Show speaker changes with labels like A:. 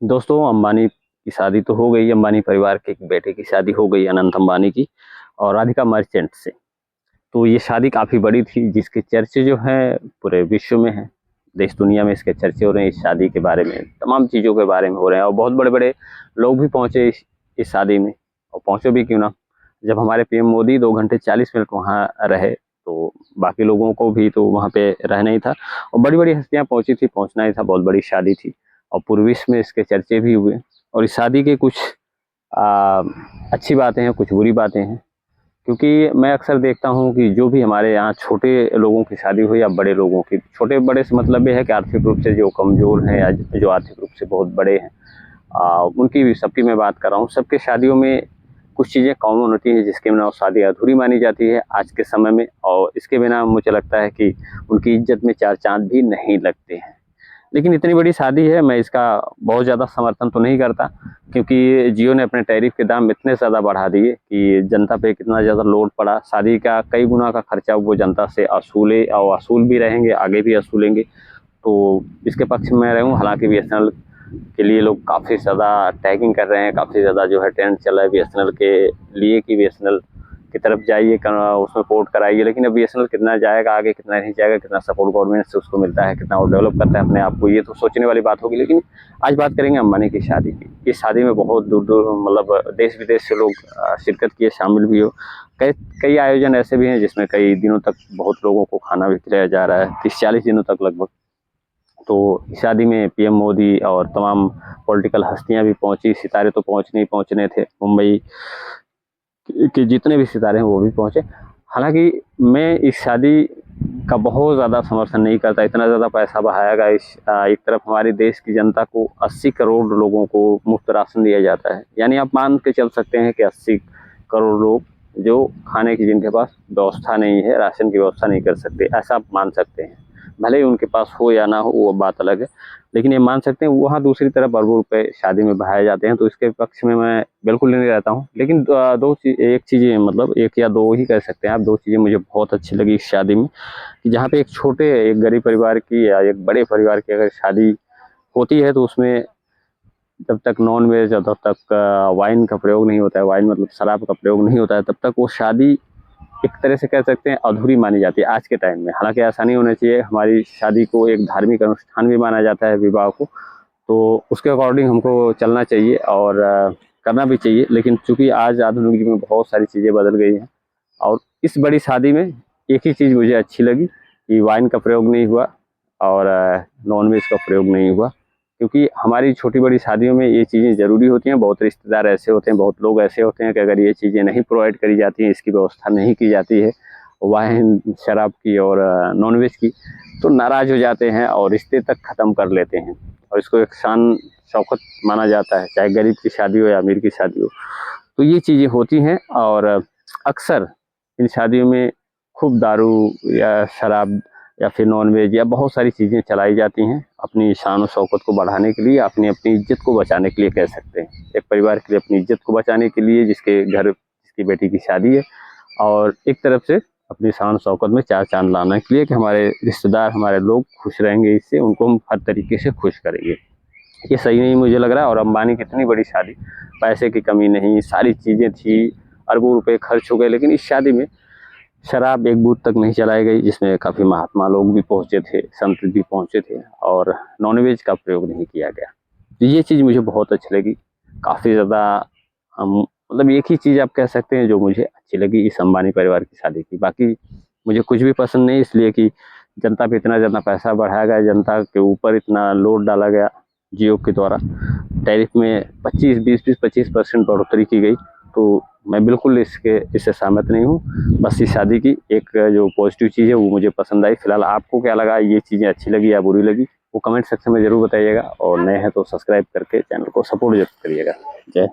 A: दोस्तों, अंबानी की शादी तो हो गई। अंबानी परिवार के एक बेटे की शादी हो गई, अनंत अंबानी की और राधिका मर्चेंट से। तो ये शादी काफ़ी बड़ी थी, जिसके चर्चे जो हैं पूरे विश्व में हैं। देश दुनिया में इसके चर्चे हो रहे हैं। इस शादी के बारे में, तमाम चीज़ों के बारे में हो रहे हैं और बहुत बड़े-बड़े लोग भी पहुँचे इस शादी में। और पहुँचे भी क्यों ना, जब हमारे पीएम मोदी 2 घंटे 40 मिनट वहाँ रहे, तो बाकी लोगों को भी तो वहाँ पे रहना ही था और बड़ी-बड़ी हस्तियाँ पहुँची थी, पहुँचना ही था। बहुत बड़ी शादी थी और पूरे विश्व में इसके चर्चे भी हुए और इस शादी के कुछ अ, अच्छी बातें हैं, कुछ बुरी बातें हैं। क्योंकि मैं अक्सर देखता हूँ कि जो भी हमारे यहाँ छोटे लोगों की शादी हो या बड़े लोगों की, छोटे-बड़े से मतलब ये है कि आर्थिक रूप से जो कमज़ोर हैं या जो आर्थिक रूप से बहुत बड़े हैं, उनकी भी, सबकी मैं बात कर रहा हूँ। सबके शादियों में कुछ चीज़ें कॉमन होती हैं जिसके बिना वो शादी अधूरी मानी जाती है आज के समय में, और इसके बिना मुझे लगता है कि उनकी इज़्ज़त में 4 चाँद भी नहीं लगते हैं। लेकिन इतनी बड़ी शादी है, मैं इसका बहुत ज़्यादा समर्थन तो नहीं करता, क्योंकि जियो ने अपने टैरिफ के दाम इतने ज़्यादा बढ़ा दिए कि जनता पे कितना ज़्यादा लोड पड़ा। शादी का कई गुना का खर्चा वो जनता से असूले और असूल भी रहेंगे, आगे भी असूलेंगे। तो इसके पक्ष में मैं रहूँ। हालाँकि बीएसएनएल के लिए लोग काफ़ी ज़्यादा टैगिंग कर रहे हैं, काफ़ी ज़्यादा जो है ट्रेंड चल रहा है बीएसएनएल के लिए कि बीएसएनएल की तरफ जाइए, उसमें पोर्ट कराइए। लेकिन अब बीएसएनएल कितना जाएगा आगे, कितना नहीं जाएगा, कितना सपोर्ट गवर्नमेंट से उसको मिलता है, कितना वो डेवलप करता है अपने आप को, ये तो सोचने वाली बात होगी। लेकिन आज बात करेंगे अंबानी की शादी की। इस शादी में बहुत दूर-दूर, मतलब देश-विदेश से लोग शिरकत किए, शामिल भी हो। कई कई आयोजन ऐसे भी हैं जिसमें कई दिनों तक बहुत लोगों को खाना भी खिलाया जा रहा है, 30-40 दिनों तक लगभग। तो इस शादी में पीएम मोदी और तमाम पॉलिटिकल हस्तियां भी पहुंची। सितारे तो पहुंचने ही पहुंचने थे, मुंबई के जितने भी सितारे हैं वो भी पहुंचे। हालांकि मैं इस शादी का बहुत ज़्यादा समर्थन नहीं करता। इतना ज़्यादा पैसा बहाया गया। एक तरफ हमारे देश की जनता को, 80 करोड़ लोगों को मुफ्त राशन दिया जाता है। यानी आप मान के चल सकते हैं कि 80 करोड़ लोग जो खाने की, जिनके पास व्यवस्था नहीं है, राशन की व्यवस्था नहीं कर सकते, ऐसा आप मान सकते हैं। भले ही उनके पास हो या ना हो, वो बात अलग है, लेकिन ये मान सकते हैं। वहाँ दूसरी तरफ अरबों रुपए शादी में बहाए जाते हैं, तो इसके पक्ष में मैं बिल्कुल नहीं रहता हूँ। लेकिन एक चीज़ें, मतलब एक या दो ही कह सकते हैं आप, दो चीज़ें मुझे बहुत अच्छी लगी इस शादी में, कि जहाँ पे एक गरीब परिवार की या एक बड़े परिवार की अगर शादी होती है, तो उसमें जब तक नॉन वेज, जब तक वाइन का प्रयोग नहीं होता है, वाइन मतलब शराब का प्रयोग नहीं होता है, तब तक वो शादी एक तरह से कह सकते हैं अधूरी मानी जाती है आज के टाइम में। हालाँकि ऐसा नहीं होना चाहिए। हमारी शादी को एक धार्मिक अनुष्ठान भी माना जाता है, विवाह को, तो उसके अकॉर्डिंग हमको चलना चाहिए और करना भी चाहिए। लेकिन चूँकि आज आधुनिक युग में बहुत सारी चीज़ें बदल गई हैं और इस बड़ी शादी में एक ही चीज़ मुझे अच्छी लगी कि वाइन का प्रयोग नहीं हुआ और नॉन-वेज का प्रयोग नहीं हुआ। क्योंकि हमारी छोटी-बड़ी शादियों में ये चीज़ें ज़रूरी होती हैं। बहुत रिश्तेदार ऐसे होते हैं, बहुत लोग ऐसे होते हैं कि अगर ये चीज़ें नहीं प्रोवाइड करी जाती हैं, इसकी व्यवस्था नहीं की जाती है, वाइन, शराब की और नॉन-वेज की, तो नाराज़ हो जाते हैं और रिश्ते तक ख़त्म कर लेते हैं और इसको एक शान शौकत माना जाता है, चाहे गरीब की शादी हो या अमीर की शादी हो। तो ये चीज़ें होती हैं और अक्सर इन शादियों में खूब दारू या शराब या फिर नॉन-वेज या बहुत सारी चीज़ें चलाई जाती हैं, अपनी शान और शौकत को बढ़ाने के लिए, अपनी अपनी इज़्ज़त को बचाने के लिए कह सकते हैं। एक परिवार के लिए अपनी इज़्ज़त को बचाने के लिए, जिसके घर जिसकी बेटी की शादी है, और एक तरफ से अपनी शान शौकत में 4 चाँद लाने के लिए कि हमारे रिश्तेदार, हमारे लोग खुश रहेंगे इससे, उनको हम हर तरीके से खुश करेंगे। ये सही नहीं मुझे लग रहा है। और अंबानी की इतनी बड़ी शादी, पैसे की कमी नहीं, सारी चीज़ें थी, अरबों रुपए खर्च हो गए, लेकिन इस शादी में शराब एक बूँद तक नहीं चलाई गई, जिसमें काफ़ी महात्मा लोग भी पहुँचे थे, संत भी पहुँचे थे और नॉन-वेज का प्रयोग नहीं किया गया। तो ये चीज़ मुझे बहुत अच्छी लगी। काफ़ी ज़्यादा हम, मतलब एक ही चीज़ आप कह सकते हैं जो मुझे अच्छी लगी इस अंबानी परिवार की शादी की। बाकी मुझे कुछ भी पसंद नहीं, इसलिए कि जनता पे इतना ज़्यादा पैसा बढ़ाया गया, जनता के ऊपर इतना लोड डाला गया जियो के द्वारा। टैरिफ में 25, 20-20, 25% बढ़ोतरी की गई, तो मैं बिल्कुल इससे सहमत नहीं हूँ। बस इस शादी की एक जो पॉज़िटिव चीज़ है वो मुझे पसंद आई। फिलहाल आपको क्या लगा, ये चीज़ें अच्छी लगी या बुरी लगी, वो कमेंट सेक्शन में ज़रूर बताइएगा और नए हैं तो सब्सक्राइब करके चैनल को सपोर्ट ज़रूर करिएगा। जय